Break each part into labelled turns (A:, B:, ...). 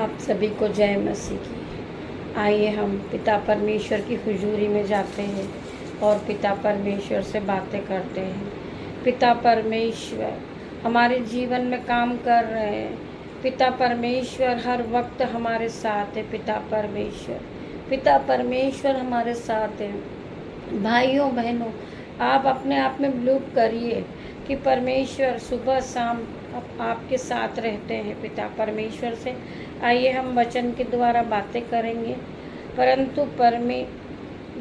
A: आप सभी को जय मसीह की। आइए हम पिता परमेश्वर की हुजूरी में जाते हैं और पिता परमेश्वर से बातें करते हैं। पिता परमेश्वर हमारे जीवन में काम कर रहे हैं। पिता परमेश्वर हर वक्त हमारे साथ है। पिता परमेश्वर हमारे साथ है। भाइयों बहनों, आप अपने आप में बिलीव करिए कि परमेश्वर सुबह शाम आपके साथ रहते हैं। पिता परमेश्वर से आइए हम वचन के द्वारा बातें करेंगे। परंतु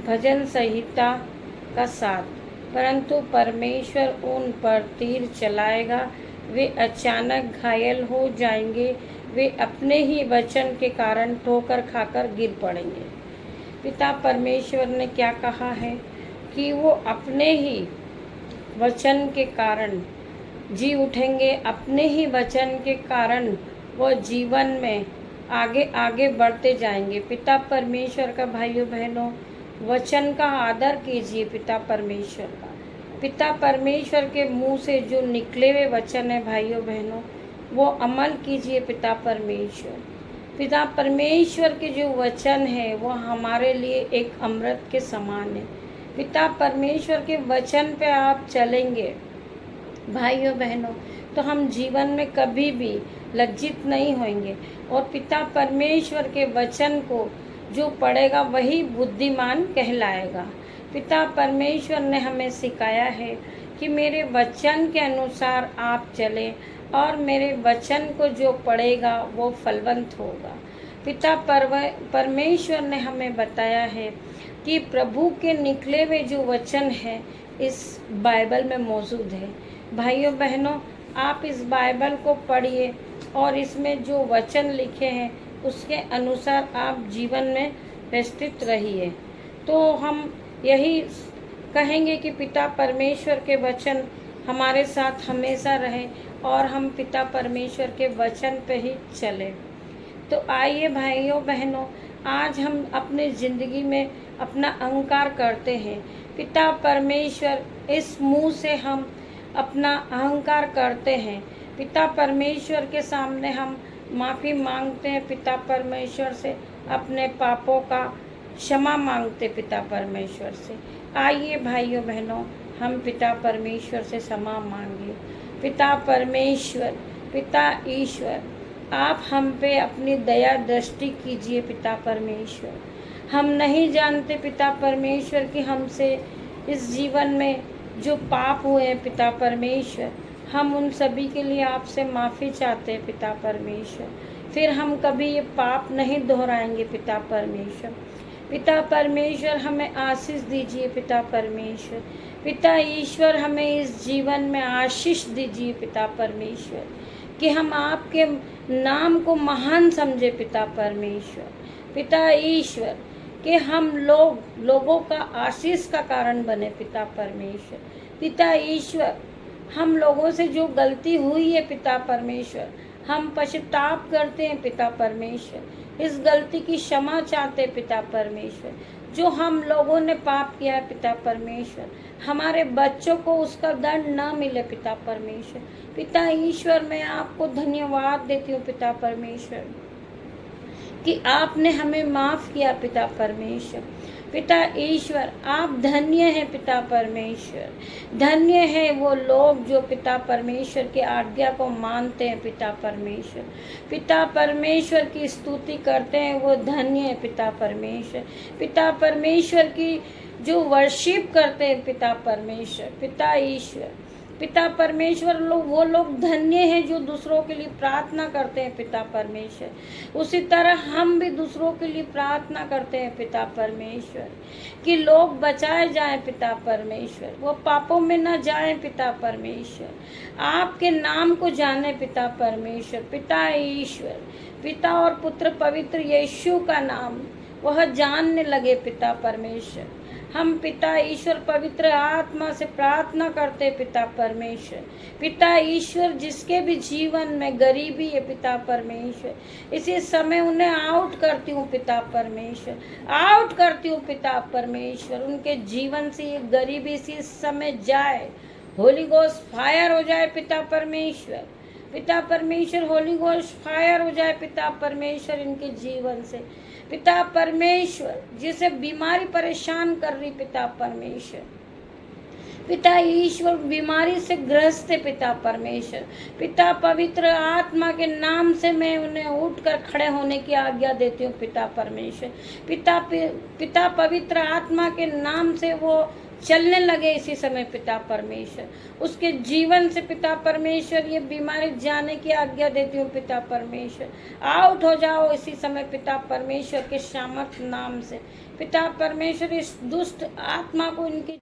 A: भजन संहिता का साथ, परंतु परमेश्वर उन पर तीर चलाएगा, वे अचानक घायल हो जाएंगे, वे अपने ही वचन के कारण ठोकर खाकर गिर पड़ेंगे। पिता परमेश्वर ने क्या कहा है कि वो अपने ही वचन के कारण जी उठेंगे, अपने ही वचन के कारण वो जीवन में आगे आगे बढ़ते जाएंगे। पिता परमेश्वर का भाइयों बहनों वचन का आदर कीजिए। पिता परमेश्वर के मुंह से जो निकले हुए वचन है भाइयों बहनों, वो अमल कीजिए। पिता परमेश्वर के जो वचन है वो हमारे लिए एक अमृत के समान है। पिता परमेश्वर के वचन पे आप चलेंगे भाइयों बहनों, तो हम जीवन में कभी भी लज्जित नहीं होंगे। और पिता परमेश्वर के वचन को जो पढ़ेगा वही बुद्धिमान कहलाएगा। पिता परमेश्वर ने हमें सिखाया है कि मेरे वचन के अनुसार आप चलें और मेरे वचन को जो पढ़ेगा वो फलवंत होगा। पिता परमेश्वर ने हमें बताया है कि प्रभु के निकले हुए जो वचन है इस बाइबल में मौजूद है। भाइयों बहनों, आप इस बाइबल को पढ़िए और इसमें जो वचन लिखे हैं उसके अनुसार आप जीवन में व्यवस्थित रहिए। तो हम यही कहेंगे कि पिता परमेश्वर के वचन हमारे साथ हमेशा रहे और हम पिता परमेश्वर के वचन पे ही चलें। तो आइए भाइयों बहनों, आज हम अपने ज़िंदगी में अपना अहंकार करते हैं। पिता परमेश्वर इस मुंह से हम अपना अहंकार करते हैं। पिता परमेश्वर के सामने हम माफ़ी मांगते हैं। पिता परमेश्वर से अपने पापों का क्षमा मांगते पिता परमेश्वर से। आइए भाइयों बहनों, हम पिता परमेश्वर से क्षमा मांगे। पिता परमेश्वर, पिता ईश्वर, आप हम पे अपनी दया दृष्टि कीजिए। पिता परमेश्वर, हम नहीं जानते पिता परमेश्वर कि हमसे इस जीवन में जो पाप हुए हैं पिता परमेश्वर, हम उन सभी के लिए आपसे माफ़ी चाहते हैं पिता परमेश्वर। फिर हम कभी ये पाप नहीं दोहराएंगे पिता परमेश्वर। पिता परमेश्वर, हमें आशीष दीजिए पिता परमेश्वर। पिता ईश्वर, हमें इस जीवन में आशीष दीजिए पिता परमेश्वर कि हम आपके नाम को महान समझे पिता परमेश्वर। पिता ईश्वर, कि हम लोगों का आशीष का कारण बने पिता परमेश्वर। पिता ईश्वर, हम लोगों से जो गलती हुई है पिता परमेश्वर, हम पश्चाताप करते हैं पिता परमेश्वर। इस गलती की क्षमा चाहते पिता परमेश्वर। जो हम लोगों ने पाप किया है पिता परमेश्वर, हमारे बच्चों को उसका दंड ना मिले पिता परमेश्वर। पिता ईश्वर, मैं आपको धन्यवाद देती हूँ पिता परमेश्वर कि आपने हमें माफ़ किया पिता परमेश्वर। पिता ईश्वर, आप धन्य हैं पिता परमेश्वर। धन्य है वो लोग जो पिता परमेश्वर की आज्ञा को मानते हैं पिता परमेश्वर। पिता परमेश्वर की स्तुति करते हैं, वो धन्य है पिता परमेश्वर। पिता परमेश्वर की जो वर्शिप करते हैं पिता परमेश्वर, पिता ईश्वर, पिता परमेश्वर, वो लोग धन्य हैं जो दूसरों के लिए प्रार्थना करते हैं पिता परमेश्वर। उसी तरह हम भी दूसरों के लिए प्रार्थना करते हैं पिता परमेश्वर कि लोग बचाए जाएं पिता परमेश्वर, वो पापों में न जाएं पिता परमेश्वर, आपके नाम को जाने पिता परमेश्वर। पिता ईश्वर, पिता और पुत्र पवित्र यीशु का नाम वह जानने लगे पिता परमेश्वर। हम पिता ईश्वर पवित्र आत्मा से प्रार्थना करते पिता परमेश्वर। पिता ईश्वर, जिसके भी जीवन में गरीबी है पिता परमेश्वर, इसी समय उन्हें आउट करती हूँ पिता परमेश्वर, आउट करती हूँ पिता परमेश्वर। उनके जीवन से ये गरीबी से इस समय जाए, होली गोस्ट फायर हो जाए पिता परमेश्वर। पिता परमेश्वर होली घोस्ट फायर हो जाए पिता परमेश्वर इनके जीवन से। पिता परमेश्वर जिसे बीमारी परेशान कर रही पिता परमेश्वर, पिता ईश्वर बीमारी से ग्रस्त है पिता परमेश्वर, पिता पवित्र आत्मा के नाम से मैं उन्हें उठकर खड़े होने की आज्ञा देती हूँ पिता परमेश्वर। पिता पवित्र आत्मा के नाम से वो चलने लगे इसी समय पिता परमेश्वर, उसके जीवन से पिता परमेश्वर ये बीमारी जाने की आज्ञा देती हूँ पिता परमेश्वर। आउट हो जाओ इसी समय पिता परमेश्वर के सामर्थ नाम से। पिता परमेश्वर इस दुष्ट आत्मा को इनकी